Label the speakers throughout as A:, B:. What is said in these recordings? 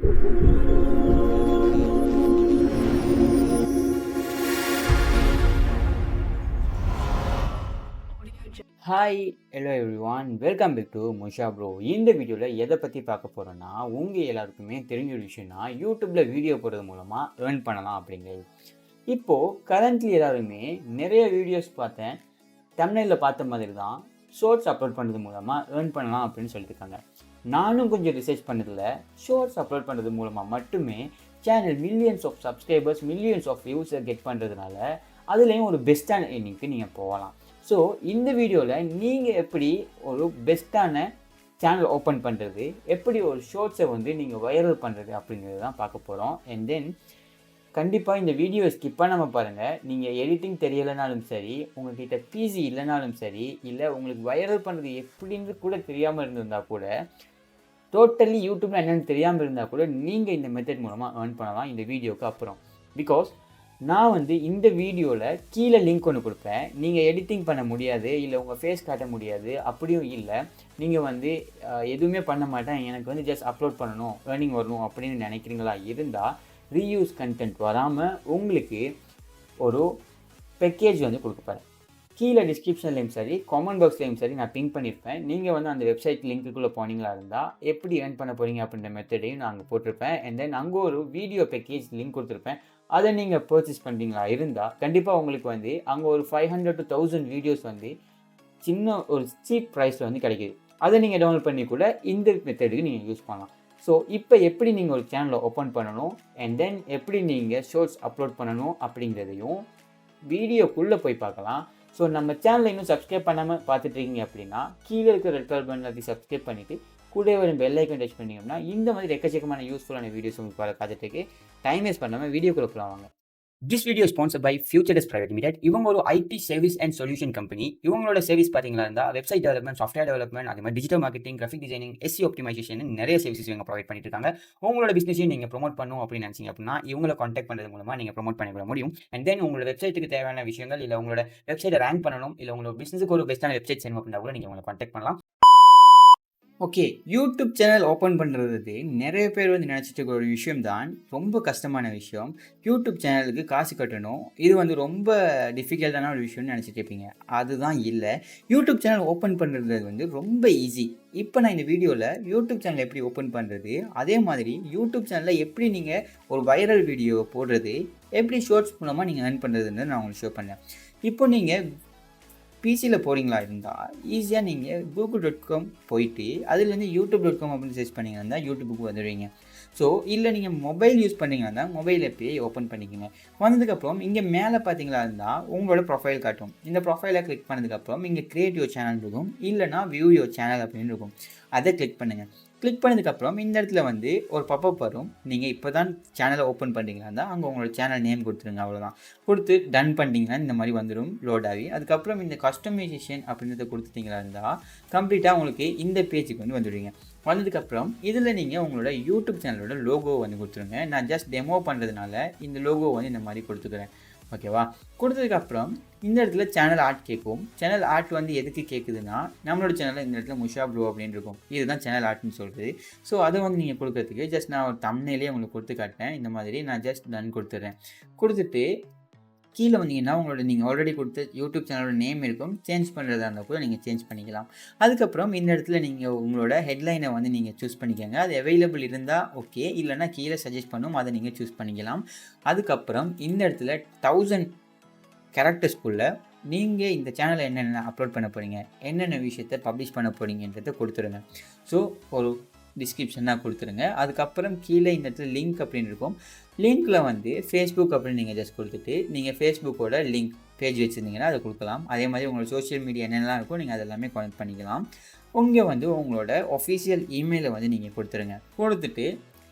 A: Hi hello everyone welcome back to Musha bro. இந்த வீடியோவில் எதை பற்றி பார்க்க போகிறோன்னா, உங்கள் எல்லாருக்குமே தெரிஞ்ச ஒரு விஷயம்னா யூடியூப்பில் வீடியோ போடுறது மூலமாக ஏர்ன் பண்ணலாம் அப்படிங்கிறது. இப்போது கரண்ட்லி எல்லாருமே நிறைய வீடியோஸ் பார்த்தேன், தம்ப்நெயிலில் பார்த்த மாதிரி தான் ஷார்ட்ஸ் அப்லோட் பண்ணுறது மூலமாக ஏர்ன் பண்ணலாம் அப்படின்னு சொல்லியிருக்காங்க. நானும் கொஞ்சம் ரிசர்ச் பண்ணதில் ஷார்ட்ஸ் அப்லோட் பண்ணுறது மூலமாக மட்டுமே channel millions of subscribers, millions of வியூஸை கெட் பண்ணுறதுனால அதுலேயும் ஒரு பெஸ்ட்டான எர்னிங்க்கு நீங்கள் போகலாம். ஸோ இந்த வீடியோவில் நீங்கள் எப்படி ஒரு பெஸ்ட்டான சேனல் ஓப்பன் பண்ணுறது, எப்படி ஒரு ஷார்ட்ஸை வந்து நீங்கள் வைரல் பண்ணுறது அப்படிங்கிறது தான் பார்க்க போகிறோம். அண்ட் தென் கண்டிப்பாக இந்த வீடியோ ஸ்கிப் பண்ணாமல் பாருங்கள். நீங்கள் எடிட்டிங் தெரியலைனாலும் சரி, உங்கள்கிட்ட பிசி இல்லைனாலும் சரி, இல்லை உங்களுக்கு வைரல் பண்ணுறது எப்படின்னு கூட தெரியாமல் இருந்திருந்தால் கூட, டோட்டலி யூடியூப்பில் என்னென்னு தெரியாமல் இருந்தால் கூட நீங்கள் இந்த மெத்தட் மூலமாக ஏர்ன் பண்ணலாம் இந்த வீடியோவுக்கு அப்புறம். பிகாஸ் நான் வந்து இந்த வீடியோவில் கீழே லிங்க் ஒன்று கொடுப்பேன். நீங்கள் எடிட்டிங் பண்ண முடியாது, இல்லை உங்கள் ஃபேஸ் காட்ட முடியாது, அப்படியும் இல்லை நீங்கள் வந்து எதுவுமே பண்ண மாட்டேன், எனக்கு வந்து ஜஸ்ட் அப்லோட் பண்ணணும், ஏர்னிங் வரணும் அப்படின்னு நினைக்கிறீங்களா இருந்தால், ரீயூஸ் கண்டென்ட் வராமல் உங்களுக்கு ஒரு பேக்கேஜ் வந்து கொடுக்கப்பேன். கீழே டிஸ்கிரிப்ஷன்லேயும் சரி, காமெண்ட் பாக்ஸ்லேயும் சரி நான் பிங்க் பண்ணியிருப்பேன். நீங்கள் வந்து அந்த வெப்சைட் லிங்க்குள்ளே போனீங்களா இருந்தால் எப்படி ஏர்ன் பண்ண போகிறீங்க அப்படின்ற மெத்தடையும் நான் அங்கே போட்டிருப்பேன். அண்ட் தென் அங்கே ஒரு வீடியோ பேக்கேஜ் லிங்க் கொடுத்துருப்பேன். அதை நீங்கள் பர்ச்சேஸ் பண்ணுறீங்களா இருந்தால் கண்டிப்பாக உங்களுக்கு வந்து அங்கே ஒரு 500 to 1000 வீடியோஸ் வந்து சின்ன ஒரு சீப் ப்ரைஸில் வந்து கிடைக்கிது. அதை நீங்கள் டவுன்லோட் பண்ணி கூட இந்த மெத்தடுக்கு நீங்கள் யூஸ் பண்ணலாம். ஸோ இப்போ எப்படி நீங்கள் ஒரு சேனலை ஓப்பன் பண்ணணும், அண்ட் தென் எப்படி நீங்கள் ஷார்ட்ஸ் அப்லோட் பண்ணணும் அப்படிங்கிறதையும் வீடியோக்குள்ளே போய் பார்க்கலாம். ஸோ நம்ம சேனலை இன்னும் சப்ஸ்கிரைப் பண்ணாமல் பார்த்துட்ருக்கீங்க அப்படின்னா, கீழே இருக்கிற ரெட் கலர் பட்டனை அதை சப்ஸ்கிரைப் பண்ணிவிட்டு கூட ஒரு பெல் ஐக்கன் டச் பண்ணிங்கன்னா இந்த மாதிரி எக்கச்சக்கமான யூஸ்ஃபுல்லான வீடியோஸ் உங்களுக்கு பார்த்துட்டு டைம் வேஸ்ட் பண்ணாமல் வீடியோக்குள்ள போகலாம். This video sponsor by Futures private limited. இவங்க ஒரு IT service and solution company. இவங்களோட சர்வீஸ் பார்த்தீங்களா இருந்தால் வெப்சைட் டெவலப்மெண்ட், சாஃப்ட்வேர் டெவலப்மெண்ட், அதே மாதிரி digital marketing, graphic designing, SEO optimization நிறைய சர்வீசஸ் இவங்க ப்ரொவைட் பண்ணிட்டு இருக்காங்க. உங்களோட பிஸ்னஸையும் நீங்கள் ப்ரொமோட் பண்ணணும் அப்படின்னு நினச்சிங்க அப்படின்னா இவங்களை கான்டாக்ட் பண்ணுறது மூலமாக நீங்கள் ப்ரொமோட் பண்ணிக்க முடியும். அண்ட் தென் உங்களோட வெப்சைட்டுக்கு தேவையான விஷயங்கள், இல்லை உங்களோட வெப்சைட்டை ரேங்க் பண்ணணும், இல்லை உங்களோட பிஸ்னஸுக்கு ஒரு பெஸ்ட்டான வெப்சைட் செய்யணும் அப்படின்னா கூட நீங்கள் உங்களை கான்டாக்ட் பண்ணலாம். ஓகே, யூடியூப் சேனல் ஓப்பன் பண்ணுறது நிறைய பேர் வந்து நினச்சிட்டு இருக்க ஒரு விஷயம் தான், ரொம்ப கஷ்டமான விஷயம். யூடியூப் சேனலுக்கு காசு கட்டணும், இது வந்து ரொம்ப டிஃபிகல்ட்டான ஒரு விஷயம்னு நினச்சிட்டு இருப்பீங்க. அதுதான் இல்லை. யூடியூப் சேனல் ஓப்பன் பண்ணுறது வந்து ரொம்ப ஈஸி. இப்போ நான் இந்த வீடியோவில் யூடியூப் சேனல் எப்படி ஓப்பன் பண்ணுறது, அதே மாதிரி யூடியூப் சேனலில் எப்படி நீங்கள் ஒரு வைரல் வீடியோ போடுறது, எப்படி ஷார்ட்ஸ் மூலமாக நீங்கள் ஏர்ன் பண்ணுறதுன்னு நான் உங்களுக்கு ஷோ பண்ணேன். இப்போ நீங்கள் பிசியில் போகிறீங்களா இருந்தால் ஈஸியாக நீங்கள் google.com போயிட்டு அதுலேருந்து youtube.com அப்படின்னு சர்ச் பண்ணிங்கன்னா இருந்தால் யூடியூபுக்கு வந்துடுவீங்க. ஸோ இல்லை நீங்கள் மொபைல் யூஸ் பண்ணிங்கன்னா தான் மொபைல் எப்பயே ஓப்பன் பண்ணிக்கோங்க. வந்ததுக்கப்புறம் இங்கே மேலே பார்த்தீங்களா இருந்தால் உங்களோட ப்ரொஃபைல் காட்டும். இந்த ப்ரொஃபைலை கிளிக் பண்ணதுக்கப்புறம் இங்கே கிரியேட் யுவர் சேனல் இருக்கும், இல்லைனா வியூ யுவர் சேனல் அப்படின்னு இருக்கும். அதை கிளிக் பண்ணுங்கள். கிளிக் பண்ணதுக்கப்புறம் இந்த இடத்துல வந்து ஒரு பப்பப் வரும். நீங்கள் இப்போ தான் சேனலை ஓப்பன் பண்ணுறீங்களா இருந்தால் அங்கே உங்களோட சேனல் நேம் கொடுத்துருங்க, அவ்வளோதான். கொடுத்து டன் பண்ணிட்டீங்கன்னா இந்த மாதிரி வந்துடும் லோட் ஆகி. அதுக்கப்புறம் இந்த கஸ்டமைசேஷன் அப்படின்றத கொடுத்துட்டிங்களா இருந்தால் கம்ப்ளீட்டாக உங்களுக்கு இந்த பேஜுக்கு வந்து வந்துடுவீங்க. வந்ததுக்கப்புறம் இதில் நீங்கள் உங்களோட யூடியூப் சேனலோட லோகோ வந்து கொடுத்துருங்க. நான் ஜஸ்ட் டெமோ பண்ணுறதுனால இந்த லோகோ வந்து இந்த மாதிரி கொடுத்துக்கிறேன். ஓகேவா? கொடுத்ததுக்கப்புறம் இந்த இடத்துல சேனல் ஆர்ட் கேட்கும். சேனல் ஆர்ட் வந்து எதுக்கு கேட்குதுன்னா, நம்மளோட சேனலில் இந்த இடத்துல முஷா ப்ரோ அப்படின்னு இருக்கும், இதுதான் சேனல் ஆர்ட்னு சொல்கிறது. ஸோ அதை வந்து நீங்கள் கொடுக்கறதுக்கு ஜஸ்ட் நான் ஒரு தம்ப்நெயிலே உங்களுக்கு கொடுத்து காட்டேன். இந்த மாதிரி நான் ஜஸ்ட் டன் கொடுத்துட்றேன். கொடுத்துட்டு கீழே வந்தீங்கன்னா உங்களோட நீங்கள் ஆல்ரெடி கொடுத்த யூடியூப் சேனலோட நேம் இருக்கும். சேஞ்ச் பண்ணுறதா இருந்தால் கூட நீங்கள் சேஞ்ச் பண்ணிக்கலாம். அதுக்கப்புறம் இந்த இடத்துல நீங்கள் உங்களோட ஹெட்லைனை வந்து நீங்கள் சூஸ் பண்ணிக்கோங்க. அது அவைலபிள் இருந்தால் ஓகே, இல்லைனா கீழே சஜஸ்ட் பண்ணும், அதை நீங்கள் சூஸ் பண்ணிக்கலாம். அதுக்கப்புறம் இந்த இடத்துல 1000 கேரக்டர்ஸ்குள்ளே நீங்கள் இந்த சேனலில் என்னென்ன அப்லோட் பண்ண போகிறீங்க, என்னென்ன விஷயத்தை பப்ளிஷ் பண்ண போகிறீங்கன்றதை கொடுத்துருங்க. ஸோ ஒரு டிஸ்கிரிப்ஷனாக கொடுத்துருங்க. அதுக்கப்புறம் கீழே இந்த இடத்துல லிங்க் அப்படின்னு இருக்கும். லிங்க்கில் வந்து ஃபேஸ்புக் அப்படின்னு நீங்கள் ஜஸ்ட் கொடுத்துட்டு நீங்கள் ஃபேஸ்புக்கோட லிங்க் பேஜ் வச்சுருந்தீங்கன்னா அதை கொடுக்கலாம். அதே மாதிரி உங்களோட சோஷியல் மீடியா என்னென்னலாம் இருக்கும் நீங்கள் அதெல்லாமே கனெக்ட் பண்ணிக்கலாம். உங்க வந்து உங்களோட ஒஃபிஷியல் இமெயிலை வந்து நீங்கள் கொடுத்துருங்க. கொடுத்துட்டு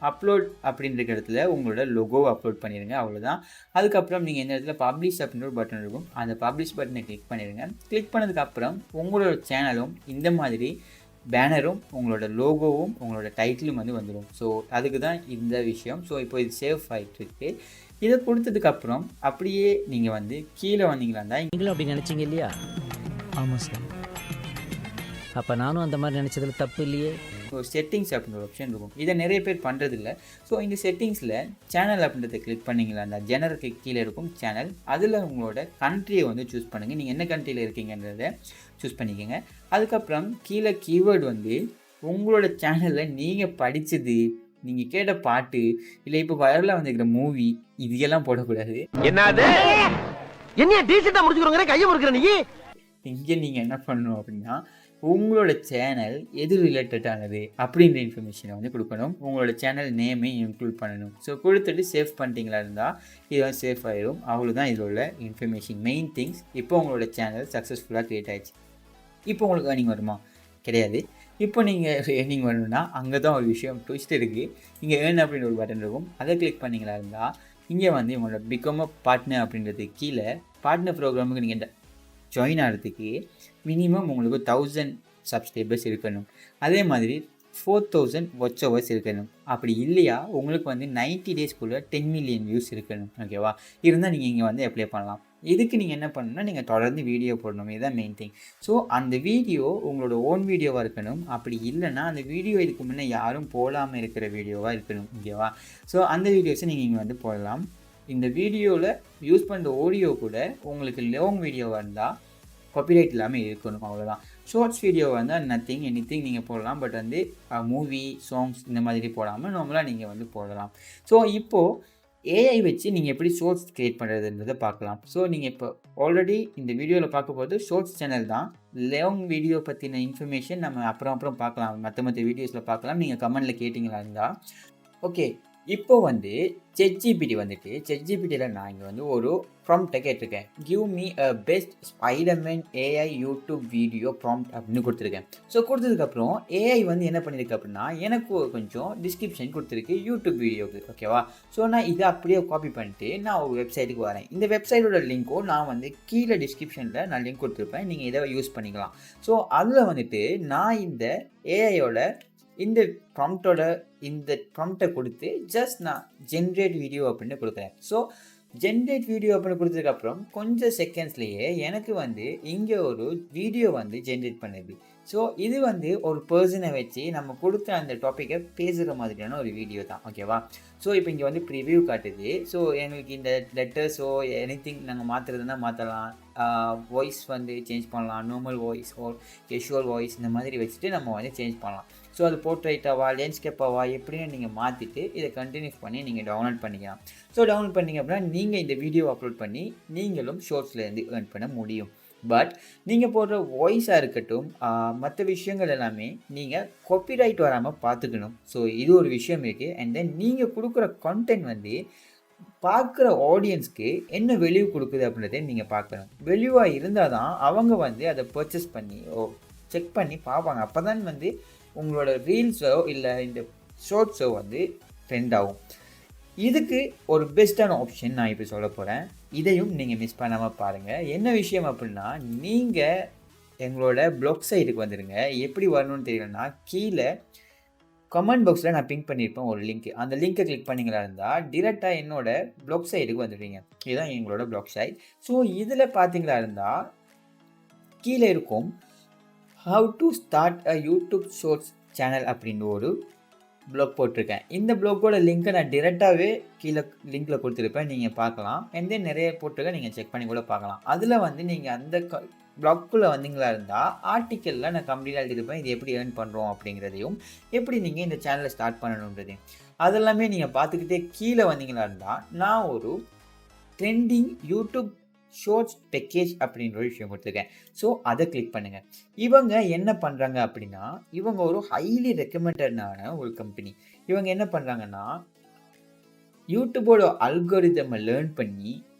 A: அப்லோட் அப்படின்ற இடத்துல உங்களோட லோகோவை அப்லோட் பண்ணிடுங்க, அவ்வளோதான். அதுக்கப்புறம் நீங்கள் இந்த இடத்துல பப்ளிஷ் அப்படின்ற ஒரு பட்டன் இருக்கும், அந்த பப்ளிஷ் பட்டனை கிளிக் பண்ணிடுங்க. கிளிக் பண்ணதுக்கப்புறம் உங்களோட சேனலும் இந்த மாதிரி பேனரும் உங்களோட லோகோவும் உங்களோட டைட்டிலும் வந்து வந்துடும். ஸோ அதுக்கு தான் இந்த விஷயம். ஸோ இப்போ இது சேவ் ஆகிட்டுருக்கு. இதை கொடுத்ததுக்கப்புறம் அப்படியே நீங்கள் வந்து கீழே வந்தீங்களா இருந்தால்
B: நீங்களும் அப்படி நினச்சிங்க இல்லையா? ஆமாம் சார். அப்போ நானும் அந்த மாதிரி நினச்சதில் தப்பு இல்லையே.
A: ஒரு செட்டிங்ஸ் அப்படின்ற ஒரு ஆப்ஷன் இருக்கும். இதை நிறைய பேர் பண்ணுறதில்ல. ஸோ இந்த செட்டிங்ஸில் சேனல் அப்படின்றத கிளிக் பண்ணிங்களா, அந்த ஜெனருக்கு கீழே இருக்கும் சேனல். அதில் உங்களோட கண்ட்ரியை வந்து சூஸ் பண்ணுங்கள். நீங்கள் என்ன கண்ட்ரியில் இருக்கீங்கன்றதை சூஸ் பண்ணிக்கோங்க. அதுக்கப்புறம் கீழே கீவேர்டு வந்து உங்களோட சேனலில் நீங்கள் படித்தது, நீங்கள் கேட்ட பாட்டு, இல்லை இப்போ வைரலாக வந்துருக்கிற மூவி, இதெல்லாம் போடக்கூடாது.
B: என்னது என்ன டீசெண்டா முடிச்சுக்கிறோங்க, கையை முறுக்குற நீ.
A: இங்கே நீங்கள் என்ன பண்ணணும் அப்படின்னா, உங்களோட சேனல் எது ரிலேட்டடானது அப்படின்ற இன்ஃபர்மேஷனை வந்து கொடுக்கணும். உங்களோட சேனல் நேமே இன்க்ளூட் பண்ணணும். ஸோ கொடுத்துட்டு சேவ் பண்ணிட்டீங்களா இருந்தால் இது வந்து சேஃப் ஆகிடும். அவ்வளோதான் இதில் உள்ள இன்ஃபர்மேஷன், மெயின் திங்ஸ். இப்போ உங்களோட சேனல் சக்ஸஸ்ஃபுல்லாக க்ரியேட் ஆகிடுச்சு. இப்போ உங்களுக்கு ஏர்னிங் வருமா? கிடையாது. இப்போ நீங்கள் ஏர்னிங் வரணும்னா அங்கே தான் ஒரு விஷயம் ட்விஸ்ட் இருக்குது. இங்கே ஏர்ன் அப்படின்ற ஒரு பட்டன் இருக்கும். அதை கிளிக் பண்ணிங்களா இருந்தால் இங்கே வந்து உங்களோட பிகம் அ பார்ட்னர் அப்படின்றது கீழே பார்ட்னர் ப்ரோக்ராமுக்கு நீங்கள் ஜாயின் ஆகிறதுக்கு மினிமம் உங்களுக்கு 1000 சப்ஸ்கிரைபர்ஸ் இருக்கணும். அதே மாதிரி 4000 வாட்ச் ஹவர்ஸ் இருக்கணும். அப்படி இல்லையா உங்களுக்கு வந்து 90 டேஸ்க்குள்ளே 10 மில்லியன் வியூஸ் இருக்கணும். ஓகேவா? இருந்தால் நீங்கள் இங்கே வந்து அப்ளை பண்ணலாம். இதுக்கு நீங்கள் என்ன பண்ணணும்னா, நீங்கள் தொடர்ந்து வீடியோ போடணும். இதுதான் மெயின் திங். ஸோ அந்த வீடியோ உங்களோட ஓன் வீடியோவாக இருக்கணும். அப்படி இல்லைன்னா அந்த வீடியோ இதுக்கு முன்னே யாரும் போடாமல் இருக்கிற வீடியோவாக இருக்கணும். ஓகேவா? ஸோ அந்த வீடியோஸை நீங்கள் இங்கே வந்து போடலாம். இந்த வீடியோவில் யூஸ் பண்ணுற ஆடியோ கூட உங்களுக்கு லாங் வீடியோவாக இருந்தால் காப்பிரைட் இல்லாமல் இருக்கணும். அவ்வளோதான். ஷார்ட்ஸ் வீடியோ வந்தால் நத்திங் எனிதிங் நீங்கள் போடலாம். பட் வந்து மூவி, சாங்ஸ் இந்த மாதிரி போடாமல் நார்மலாக நீங்கள் வந்து போடலாம். ஸோ இப்போது ஏஐ வச்சு நீங்கள் எப்படி ஷார்ட்ஸ் க்ரியேட் பண்ணுறதுன்றதை பார்க்கலாம். ஸோ நீங்கள் இப்போ ஆல்ரெடி இந்த வீடியோவில் பார்க்க போகிறது ஷார்ட்ஸ் சேனல் தான். லாங் வீடியோ பற்றின இன்ஃபர்மேஷன் நம்ம அப்புறம் பார்க்கலாம். மற்ற வீடியோஸில் பார்க்கலாம். நீங்கள் கமெண்டில் கேட்டிங்களா இருந்தால் ஓகே. இப்போ வந்து ChatGPT வந்துட்டு ChatGPTயில் நான் இங்கே வந்து ஒரு ப்ராம்ப்டை கேட்டிருக்கேன். Give me a best Spiderman AI YouTube video prompt அப்படின்னு கொடுத்துருக்கேன். ஸோ கொடுத்ததுக்கப்புறம் ஏஐ வந்து என்ன பண்ணியிருக்கு அப்படின்னா எனக்கு கொஞ்சம் டிஸ்கிரிப்ஷன் கொடுத்துருக்கு யூடியூப் வீடியோக்கு. ஓகேவா? ஸோ நான் இதை அப்படியே காப்பி பண்ணிட்டு நான் ஒரு வெப்சைட்டுக்கு வரேன். இந்த வெப்சைட்டோட லிங்க்கும் நான் வந்து கீழே டிஸ்கிரிப்ஷனில் நான் லிங்க் கொடுத்துருப்பேன். நீங்கள் இதை யூஸ் பண்ணிக்கலாம். ஸோ அதில் வந்துட்டு நான் இந்த ஏஐயோட இந்த ப்ராம்ப்டை கொடுத்து ஜஸ்ட் நான் ஜென்ரேட் வீடியோ அப்படின்னு கொடுக்குறேன். ஸோ ஜென்ரேட் வீடியோ அப்படின்னு கொடுத்ததுக்கப்புறம் கொஞ்சம் செகண்ட்ஸ்லேயே எனக்கு வந்து இங்கே ஒரு வீடியோ வந்து ஜென்ரேட் பண்ணுது. ஸோ இது வந்து ஒரு பர்சனை வச்சு நம்ம கொடுத்த அந்த டாப்பிக்கை பேசுகிற மாதிரியான ஒரு வீடியோ தான். ஓகேவா? ஸோ இப்போ இங்கே வந்து ப்ரிவியூ காட்டுது. ஸோ எங்களுக்கு இந்த லெட்டர்ஸோ எனிதிங் நாங்கள் மாற்றுறதுனா மாற்றலாம். வாய்ஸ் வந்து சேஞ்ச் பண்ணலாம். நார்மல் வாய்ஸ் ஓர் கேஷுவல் வாய்ஸ் இந்த மாதிரி வச்சுட்டு நம்ம வந்து சேஞ்ச் பண்ணலாம். ஸோ அது போர்ட்ரைட்டாவா லேண்ட்ஸ்கேப்பாவா எப்படின்னு நீங்கள் மாற்றிட்டு இதை கண்டினியூ பண்ணி நீங்கள் டவுன்லோட் பண்ணிக்கலாம். ஸோ டவுன்லோட் பண்ணிங்க அப்படின்னா நீங்கள் இந்த வீடியோ அப்லோட் பண்ணி நீங்களும் ஷார்ட்ஸ்லேருந்து ஏர்ன் பண்ண முடியும். பட் நீங்கள் போடுற வாய்ஸாக இருக்கட்டும், மற்ற விஷயங்கள் எல்லாமே நீங்கள் காப்பிரைட் வராமல் பார்த்துக்கணும். ஸோ இது ஒரு விஷயம் இருக்குது. அண்ட் தென் நீங்கள் கொடுக்குற கண்டென்ட் வந்து பார்க்குற ஆடியன்ஸ்க்கு என்ன வேல்யூ கொடுக்குது அப்படின்றத நீங்கள் பார்க்கணும். வேல்யூவாக இருந்தால் தான் அவங்க வந்து அதை பர்ச்சேஸ் பண்ணி செக் பண்ணி பார்ப்பாங்க. அப்போ தான் வந்து உங்களோட ரீல்ஸோ இல்லை இந்த ஷார்ட்ஸோ வந்து ட்ரெண்ட் ஆகும். இதுக்கு ஒரு பெஸ்ட்டான ஆப்ஷன் நான் இப்போ சொல்ல போகிறேன். இதையும் நீங்கள் மிஸ் பண்ணாமல் பாருங்கள். என்ன விஷயம் அப்படின்னா, நீங்கள் எங்களோட ப்ளாக் சைட்டுக்கு வந்துடுங்க. எப்படி வரணும்னு தெரியலன்னா கீழே கமெண்ட் பாக்ஸில் நான் பிங்க் பண்ணியிருப்பேன் ஒரு லிங்க். அந்த லிங்க்கை கிளிக் பண்ணிங்களா இருந்தால் டிரெக்டாக என்னோட ப்ளாக் சைட்டுக்கு வந்துடுவீங்க. இதுதான் எங்களோட ப்ளாக் சைட். ஸோ இதில் பார்த்தீங்களா இருந்தால் கீழே இருக்கும் how to start a YouTube shorts channel அப்படின்னு ஒரு ப்ளாக் போட்டிருக்கேன். இந்த ப்ளாக்கோட லிங்க்கை நான் டிரெக்டாகவே கீழே லிங்க்கில் கொடுத்துருப்பேன். நீங்கள் பார்க்கலாம். அண்ட் தென் நிறைய போட்டிருக்கேன், நீங்கள் செக் பண்ணி கூட பார்க்கலாம். அதில் வந்து நீங்கள் அந்த ப்ளாக்குள்ளே வந்தீங்களா இருந்தால் ஆர்டிக்கலில் நான் கம்ப்ளீட்டாக எழுதிருப்பேன். இது எப்படி ஏர்ன் பண்ணுறோம் அப்படிங்கிறதையும் எப்படி நீங்கள் இந்த சேனலை ஸ்டார்ட் பண்ணணுன்றதையும் அதெல்லாமே நீங்கள் பார்த்துக்கிட்டே கீழே வந்தீங்களா இருந்தால் நான் ஒரு ட்ரெண்டிங் யூடியூப் ஷார்ட்ஸ் பேக்கேஜ் அப்படின்ற ஒரு விஷயம் கொடுத்துருக்கேன். ஸோ அதை கிளிக் பண்ணுங்கள். இவங்க என்ன பண்ணுறாங்க அப்படின்னா, இவங்க ஒரு ஹைலி ரெக்கமெண்டடான ஒரு கம்பெனி. இவங்க என்ன பண்ணுறாங்கன்னா, யூடியூபோட அல்கோரிதமை லேர்ன் பண்ணி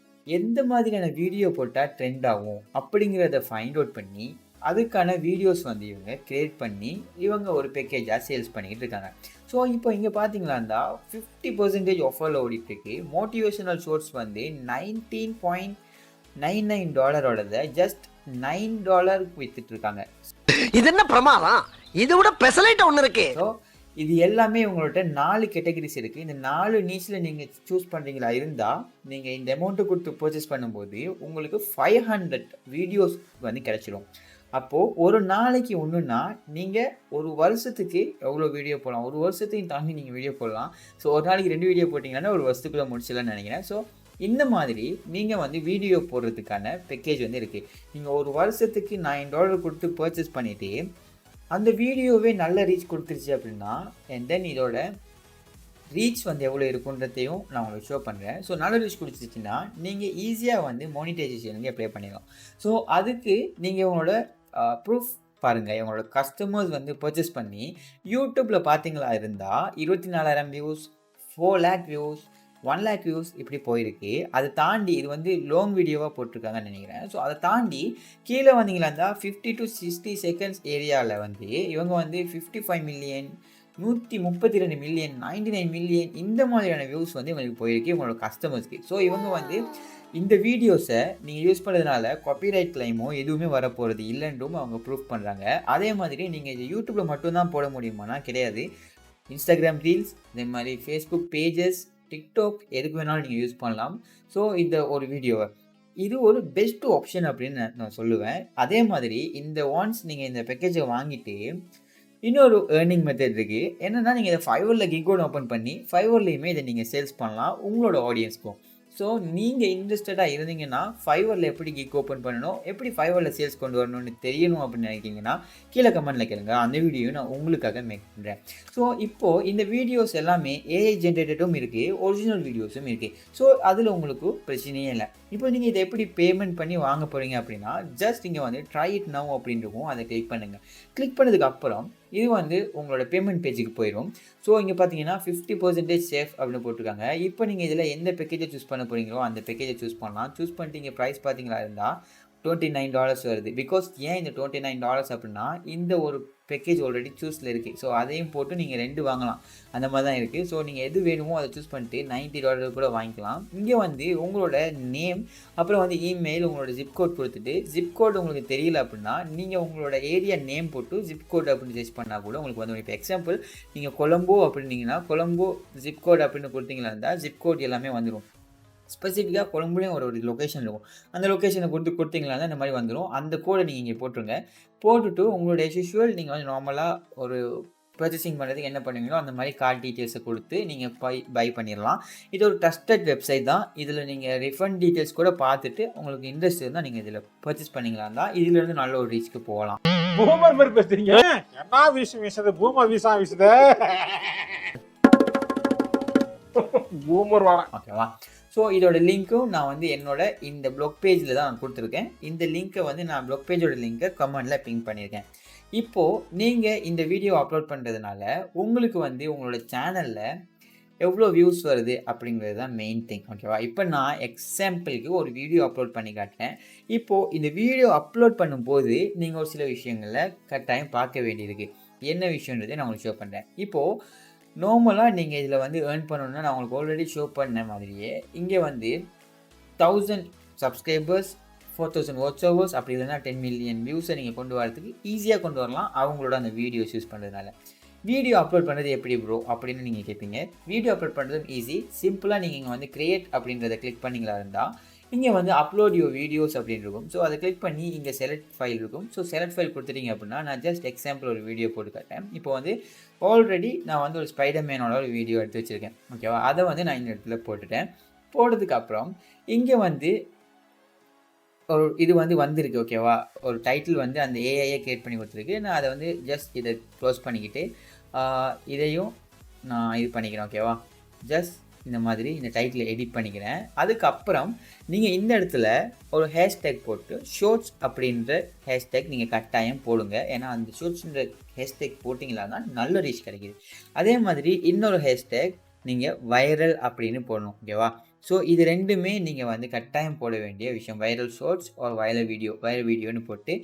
A: எந்த மாதிரியான வீடியோ போட்டால் ட்ரெண்ட் ஆகும் அப்படிங்கிறத ஃபைண்ட் அவுட் பண்ணி அதுக்கான வீடியோஸ் வந்து இவங்க க்ரியேட் பண்ணி இவங்க ஒரு பேக்கேஜாக சேல்ஸ் பண்ணிக்கிட்டு இருக்காங்க. ஸோ இப்போ இங்கே பார்த்தீங்களா இருந்தால் 50% ஆஃபரில் ஓடிட்டுருக்கு. மோட்டிவேஷனல் ஷார்ட்ஸ் வந்து $19.99 ஜஸ்ட் $9 வித்துட்ருக்காங்க.
B: இது என்ன பிரமாதம்? இதை விட பெசலைட் ஒன்று இருக்கு.
A: ஸோ இது எல்லாமே உங்கள்கிட்ட 4 கேட்டகரிஸ் இருக்குது. இந்த 4 நீச்சில் நீங்கள் சூஸ் பண்ணுறீங்களா இருந்தால் நீங்கள் இந்த அமௌண்ட்டு கொடுத்து பர்ச்சேஸ் பண்ணும்போது உங்களுக்கு 500 வீடியோஸ் வந்து கிடச்சிடும். அப்போது ஒரு நாளைக்கு ஒன்றுன்னா நீங்கள் ஒரு வருஷத்துக்கு எவ்வளோ வீடியோ போடலாம், ஒரு வருஷத்தையும் தாண்டி நீங்கள் வீடியோ போடலாம். ஸோ ஒரு நாளைக்கு 2 வீடியோ போட்டிங்கன்னா ஒரு வருஷத்துக்குள்ளே முடிச்சிடலாம்னு நினைக்கிறேன். ஸோ இந்த மாதிரி நீங்கள் வந்து வீடியோ போடுறதுக்கான பேக்கேஜ் வந்து இருக்குது. நீங்கள் ஒரு வருஷத்துக்கு $9 கொடுத்து பர்ச்சேஸ் பண்ணிவிட்டு அந்த வீடியோவே நல்ல ரீச் கொடுத்துருச்சு அப்படின்னா, அண்ட் தென் இதோட ரீச் வந்து எவ்வளோ இருக்குன்றதையும் நான் உங்களுக்கு ஷோ பண்ணுறேன். ஸோ நல்ல ரீச் கொடுத்துருச்சுன்னா நீங்கள் ஈஸியாக வந்து மானிட்டைசேஷன் வந்து அப்ளை பண்ணிடலாம். ஸோ அதுக்கு நீங்கள் உங்களோட ப்ரூஃப் பாருங்கள். உங்களோட கஸ்டமர்ஸ் வந்து பர்ச்சேஸ் பண்ணி யூடியூப்பில் பார்த்தீங்களா இருந்தால் 24,000 views, 4 lakh views, 1 lakh views இப்படி போயிருக்கு. அதை தாண்டி இது வந்து லாங் வீடியோவாக போட்டிருக்காங்கன்னு நினைக்கிறேன். ஸோ அதை தாண்டி கீழே வந்தீங்களா இருந்தால் 50 to 60 செகண்ட்ஸ் ஏரியாவில் வந்து இவங்க வந்து 55 மில்லியன், 132 மில்லியன், 99 மில்லியன் இந்த மாதிரியான வியூஸ் வந்து இவங்களுக்கு போயிருக்கு இவங்களோட கஸ்டமர்ஸ்க்கு. ஸோ இவங்க வந்து இந்த வீடியோஸை நீங்கள் யூஸ் பண்ணுறதுனால காப்பிரைட் கிளைமோ எதுவுமே வரப்போகிறது இல்லைன்றும் அவங்க ப்ரூஃப் பண்ணுறாங்க. அதே மாதிரி நீங்கள் இது யூடியூப்பில் மட்டும்தான் போட முடியுமானா கிடையாது. இன்ஸ்டாகிராம் ரீல்ஸ், இதே மாதிரி ஃபேஸ்புக் பேஜஸ், டிக்டாக் எதுக்கு வேணாலும் நீங்கள் யூஸ் பண்ணலாம். ஸோ இந்த ஒரு வீடியோவை இது ஒரு பெஸ்ட் ஆப்ஷன் அப்படின்னு நான் சொல்லுவேன். அதே மாதிரி இந்த ஒன்ஸ் நீங்கள் இந்த பேக்கேஜை வாங்கிட்டு இன்னொரு ஏர்னிங் மெத்தட் இருக்குது. என்னென்னா நீங்கள் இதை ஃபைவரில் கிக் கோட் ஓப்பன் பண்ணி ஃபைவர்லேயுமே இதை நீங்கள் சேல்ஸ் பண்ணலாம் உங்களோட ஆடியன்ஸ்க்கும். ஸோ நீங்கள் இன்ட்ரெஸ்டடாக இருந்தீங்கன்னா ஃபைவரில் எப்படி கிக் ஓப்பன் பண்ணணும், எப்படி ஃபைவரில் சேல்ஸ் கொண்டு வரணும்னு தெரியணும் அப்படின்னு நினைக்கிங்கன்னா கீழே கமெண்ட்டில் கேளுங்க. அந்த வீடியோவும் நான் உங்களுக்காக மேக் பண்ணுறேன். ஸோ இப்போது இந்த வீடியோஸ் எல்லாமே ஏஐ ஜென்ரேட்டடும் இருக்குது, ஒரிஜினல் வீடியோஸும் இருக்குது. ஸோ அதில் உங்களுக்கு பிரச்சனையே இல்லை. இப்போ நீங்கள் இதை எப்படி பேமெண்ட் பண்ணி வாங்க போகிறீங்க அப்படின்னா ஜஸ்ட் இங்கே வந்து ட்ரை இட் நவ் அப்படின்னு இருக்கும். அதை கிளிக் பண்ணுங்கள். கிளிக் பண்ணதுக்கு அப்புறம் இது வந்து உங்களோட பேமெண்ட் பேஜுக்கு போயிடும். ஸோ இங்கே பார்த்தீங்கன்னா 50% சேஃப் அப்படின்னு போட்டிருக்காங்க. இப்போ நீங்கள் இதில் எந்த பேக்கேஜை சூஸ் பண்ண போகிறீங்களோ அந்த பேக்கேஜை சூஸ் பண்ணலாம். சூஸ் பண்ணிட்டு இங்கே ப்ரைஸ் பார்த்தீங்களா இருந்தால் $29 வருது. பிகாஸ் ஏன் இந்த $29 அப்படின்னா இந்த ஒரு பேக்கேஜ் ஆல்ரெடி சூஸில் இருக்குது. ஸோ அதையும் போட்டு நீங்கள் 2 வாங்கலாம். அந்த மாதிரி தான் இருக்குது. ஸோ நீங்கள் எது வேணுமோ அதை சூஸ் பண்ணிட்டு $90 கூட வாங்கிக்கலாம். இங்கே வந்து உங்களோட நேம், அப்புறம் வந்து இமெயில், உங்களோட ஜிப் கோட் கொடுத்துட்டு, ஜிப் கோட் உங்களுக்கு தெரியல அப்படின்னா நீங்கள் உங்களோட ஏரியா நேம் போட்டு ஜிப் கோட் அப்படின்னு சர்ச் பண்ணால் கூட உங்களுக்கு வந்து இப்போ எக்ஸாம்பிள் நீங்கள் கொலம்போ அப்படின்னீங்கன்னா கொலம்போ ஜிப் கோட் அப்படின்னு கொடுத்தீங்களா இருந்தால் ஜிப் கோட் எல்லாமே வந்துடும். ஸ்பெசிஃபிக்காக கொலம்புலேயும் ஒரு லொக்கேஷன் இருக்கும். அந்த லொக்கேஷனை கொடுத்தீங்களா இந்த மாதிரி வந்துடும். அந்த கோடை நீங்கள் இங்கே போட்டுருங்க. போட்டுட்டு உங்களோட யூஷுவல் நீங்கள் வந்து நார்மலாக ஒரு பர்ச்சேசிங் பண்ணுறதுக்கு என்ன பண்ணுவீங்களோ அந்த மாதிரி கார்டு டீட்டெயில்ஸை கொடுத்து நீங்கள் பை பண்ணிடலாம். இது ஒரு ட்ரஸ்டட் வெப்சைட் தான். இதில் நீங்கள் ரிஃபண்ட் டீட்டெயில்ஸ் கூட பார்த்துட்டு உங்களுக்கு இன்ட்ரெஸ்ட் இருந்தால் நீங்கள் இதில் பர்ச்சேஸ் பண்ணிங்களா இருந்தால் இதிலேருந்து நல்ல ஒரு ரீச்சுக்கு போகலாம்.
C: பூமர் மாதிரி பேசுறீங்க. என்ன வீசுது பூமர் வீசுது பூமர் வாடா.
A: ஓகேவா? ஸோ இதோட லிங்க்கும் நான் வந்து என்னோட இந்த ப்ளாக் பேஜில் தான் நான் கொடுத்துருக்கேன். இந்த லிங்க்கை வந்து நான் ப்ளாக் பேஜோட லிங்க்கை கமெண்டில் பிங்க் பண்ணியிருக்கேன். இப்போது நீங்கள் இந்த வீடியோ அப்லோட் பண்ணுறதுனால உங்களுக்கு வந்து உங்களோட சேனலில் எவ்வளோ வியூஸ் வருது அப்படிங்கிறது தான் மெயின் திங். ஓகேவா? இப்போ நான் எக்ஸாம்பிளுக்கு ஒரு வீடியோ அப்லோட் பண்ணி காட்டுறேன். இப்போது இந்த வீடியோ அப்லோட் பண்ணும்போது நீங்கள் ஒரு சில விஷயங்களில் கட்டாயம் பார்க்க வேண்டியிருக்கு. என்ன விஷயன்றதை நான் உங்களுக்கு ஷோ பண்ணுறேன். இப்போது நார்மலாக நீங்கள் இதில் வந்து ஏர்ன் பண்ணணுன்னா நான் உங்களுக்கு ஆல்ரெடி ஷோ பண்ண மாதிரியே இங்கே வந்து 1000 சப்ஸ்கிரைபர்ஸ், 4000 வாட்ச் ஹவர்ஸ், அப்படி இல்லைன்னா 10 மில்லியன் வியூஸை நீங்கள் கொண்டு வரதுக்கு ஈஸியாக கொண்டு வரலாம் அவங்களோட அந்த வீடியோஸ் யூஸ் பண்ணுறதுனால. வீடியோ அப்லோட் பண்ணுறது எப்படி ப்ரோ அப்படின்னு நீங்கள் கேட்பீங்க. வீடியோ அப்லோட் பண்ணுறதும் ஈஸி. சிம்பிளாக நீங்கள் இங்கே வந்து கிரியேட் அப்படின்றத கிளிக் பண்ணிங்களா இருந்தால் இங்கே வந்து அப்லோட் யுவர் வீடியோஸ் அப்படின்னு இருக்கும். ஸோ அதை கிளிக் பண்ணி இங்கே செலக்ட் ஃபைல் இருக்கும். ஸோ செலக்ட் ஃபைல் கொடுத்துட்டீங்க அப்படின்னா நான் ஜஸ்ட் எக்ஸாம்பிள் ஒரு வீடியோ போட்டு காட்டேன். இப்போ வந்து ஆல்ரெடி நான் வந்து ஒரு ஸ்பைடர்மேனோட ஒரு வீடியோ எடுத்து வச்சுருக்கேன். ஓகேவா? அதை வந்து நான் இந்த இடத்துல போட்டுட்டேன். போட்டதுக்கப்புறம் இங்கே வந்து ஒரு இது வந்து வந்திருக்கு. ஓகேவா? ஒரு டைட்டில் வந்து அந்த ஏஐயை கிரியேட் பண்ணி கொடுத்துருக்கு. நான் அதை வந்து ஜஸ்ட் இதை க்ளோஸ் பண்ணிக்கிட்டு இதையும் நான் இது பண்ணிக்கிறேன். ஓகேவா? ஜஸ்ட் இந்த மாதிரி இந்த டைட்டில் எடிட் பண்ணிக்கிறேன். அதுக்கப்புறம் நீங்கள் இந்த இடத்துல ஒரு ஹேஷ்டேக் போட்டு ஷோர்ட்ஸ் அப்படின்ற ஹேஷ்டேக் நீங்கள் கட்டாயம் போடுங்க. ஏன்னா அந்த ஷோர்ட்ஸ்ன்ற ஹேஷ்டேக் போட்டிங்களா தான் நல்ல ரீச் கிடைக்கிது. அதே மாதிரி இன்னொரு ஹேஷ்டேக் நீங்கள் வைரல் அப்படின்னு போடணும். ஓகேவா? ஸோ இது ரெண்டுமே நீங்கள் வந்து கட்டாயம் போட வேண்டிய விஷயம். வைரல் ஷார்ட்ஸ் ஒரு வைரல் வீடியோன்னு போட்டு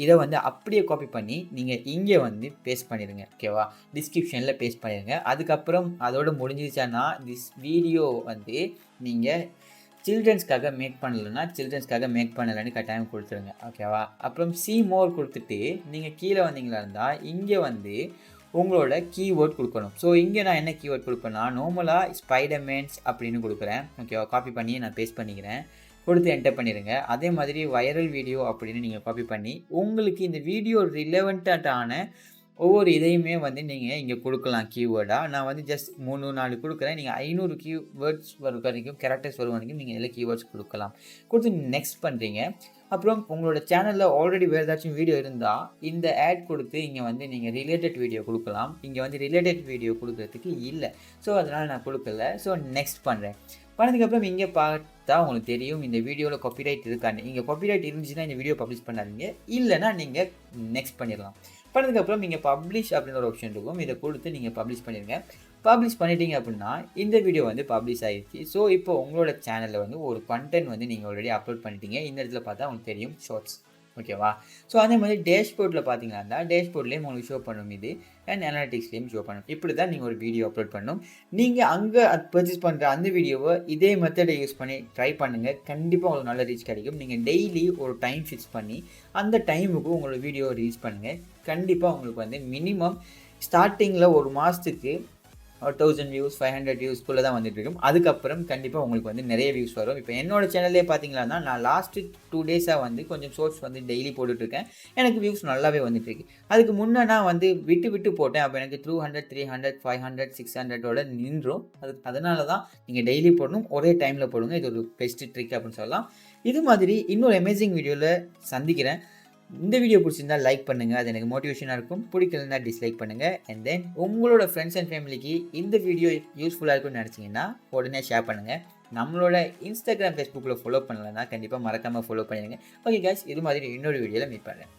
A: இதை வந்து அப்படியே காப்பி பண்ணி நீங்கள் இங்கே வந்து பேஸ்ட் பண்ணிடுங்க. ஓகேவா? டிஸ்கிரிப்ஷனில் பேஸ்ட் பண்ணிடுங்க. அதுக்கப்புறம் அதோடு முடிஞ்சிருச்சான்னா திஸ் வீடியோ வந்து நீங்கள் சில்ட்ரன்ஸ்க்காக மேக் பண்ணலைன்னா சில்ட்ரன்ஸ்க்காக மேக் பண்ணலைன்னு கட்டாயம் கொடுத்துருங்க. ஓகேவா? அப்புறம் சி மோர் கொடுத்துட்டு நீங்கள் கீழே வந்தீங்களா இருந்தால் இங்கே வந்து உங்களோட கீவேர்ட் கொடுக்கணும். ஸோ இங்கே நான் என்ன கீவேர்ட் கொடுப்பேன்னா நார்மலாக ஸ்பைடர்மேன்ஸ் அப்படின்னு கொடுக்குறேன். ஓகேவா? காப்பி பண்ணி நான் பேஸ்ட் பண்ணிக்கிறேன். கொடுத்து என்டர் பண்ணிடுங்க. அதே மாதிரி வைரல் வீடியோ அப்படின்னு நீங்கள் காப்பி பண்ணி உங்களுக்கு இந்த வீடியோ ரிலவெண்ட்டான ஒவ்வொரு இதையுமே வந்து நீங்கள் இங்கே கொடுக்கலாம் கீவேர்டாக. நான் வந்து ஜஸ்ட் 3, 4 கொடுக்குறேன். நீங்கள் 500 கீவேர்ட்ஸ் வரைக்கும் கேரக்டர்ஸ் வரும் வரைக்கும் நீங்கள் இதில் கீவேர்ட்ஸ் கொடுக்கலாம். கொடுத்து நெக்ஸ்ட் பண்ணுறீங்க. அப்புறம் உங்களோட சேனலில் ஆல்ரெடி வேறு ஏதாச்சும் வீடியோ இருந்தால் இந்த ஆட் கொடுத்து இங்கே வந்து நீங்கள் ரிலேட்டட் வீடியோ கொடுக்கலாம். இங்கே வந்து ரிலேட்டட் வீடியோ கொடுக்குறதுக்கு இல்லை. ஸோ அதனால் நான் கொடுக்கல. ஸோ நெக்ஸ்ட் பண்ணுறேன். பண்ணதுக்கப்புறம் இங்கே பார்த்தா உங்களுக்கு தெரியும் இந்த வீடியோவில் காப்பிரைட் இருக்கான்னு. இங்கே காப்பிரைட் இருந்துச்சுன்னா இந்த வீடியோ பப்ளிஷ் பண்ணாதீங்க. இல்லைன்னா நீங்கள் நெக்ஸ்ட் பண்ணிடலாம். பண்ணதுக்கப்புறம் நீங்கள் பப்ளிஷ் அப்படின்ற ஒரு ஆப்ஷன் இருக்கும். இதை கொடுத்து நீங்கள் பப்ளிஷ் பண்ணிடுங்க. பப்ளிஷ் பண்ணிட்டீங்க அப்படின்னா இந்த வீடியோ வந்து பப்ளிஷ் ஆகிடுச்சு. ஸோ இப்போ உங்களோட சேனலில் வந்து ஒரு கண்டென்ட் வந்து நீங்கள் ஆல்ரெடி அப்லோட் பண்ணிட்டீங்க. இந்த இடத்துல பார்த்தா உங்களுக்கு தெரியும் ஷார்ட்ஸ். ஓகேவா? ஸோ அதே மாதிரி டேஷ்போர்டில் பார்த்தீங்கன்னா டேஷ்போர்ட்லேயும் உங்களுக்கு ஷோ பண்ணும் இது அண்ட் அனாலிட்டிக்ஸ்லேயும் ஷோ பண்ணும். இப்படி தான் நீங்கள் ஒரு வீடியோ அப்லோட் பண்ணணும். நீங்கள் அங்கே பர்ச்சேஸ் பண்ணுற அந்த வீடியோவை இதே மெத்தடை யூஸ் பண்ணி ட்ரை பண்ணுங்கள். கண்டிப்பாக உங்களுக்கு நல்ல ரீச் கிடைக்கும். நீங்கள் டெய்லி ஒரு டைம் ஃபிக்ஸ் பண்ணி அந்த டைமுக்கு உங்களோட வீடியோ ரீச் பண்ணுங்கள். கண்டிப்பாக உங்களுக்கு வந்து மினிமம் ஸ்டார்டிங்கில் ஒரு மாதத்துக்கு 1000 வியூஸ் 500 வியூஸ்க்குள்ளே தான் வந்துட்டு இருக்கும். அதுக்கப்புறம் கண்டிப்பாக உங்களுக்கு வந்து நிறைய வியூஸ் வரும். இப்போ என்னோட சேனல்லே பார்த்தீங்கன்னா நான் லாஸ்ட்டு 2 டேஸாக வந்து கொஞ்சம் ஷார்ட்ஸ் வந்து டெய்லி போட்டுட்ருக்கேன். எனக்கு வியூஸ் நல்லாவே வந்துட்டுருக்கு. அதுக்கு முன்னே நான் வந்து விட்டு போட்டேன். அப்போ எனக்கு 200 300 500 600ஓட நின்றும். அதனால தான் நீங்கள் டெய்லி போடணும். ஒரே டைமில் போடுங்க. இது ஒரு பெஸ்ட் ட்ரிக் அப்படின்னு சொல்லலாம். இது மாதிரி இன்னொரு அமேசிங் வீடியோவில் சந்திக்கிறேன். இந்த வீடியோ பிடிச்சிருந்தா லைக் பண்ணுங்கள். அது எனக்கு மோட்டிவேஷனாக இருக்கும். பிடிக்கலன்னா டிஸ்லைக் பண்ணுங்கள். அண்ட் தென் உங்களோட ஃப்ரெண்ட்ஸ் அண்ட் ஃபேமிலிக்கு இந்த வீடியோ யூஸ்ஃபுல்லாக இருக்கும்னு நினச்சிங்கன்னா உடனே ஷேர் பண்ணுங்கள். நம்மளோட இன்ஸ்டாகிராம் ஃபேஸ்புக்கில் ஃபாலோ பண்ணலைன்னா கண்டிப்பாக மறக்காமல் ஃபாலோ பண்ணிடுங்க. ஓகே கைஸ், இது மாதிரி இன்னொரு வீடியோவில் மீட் பண்ணுறேன்.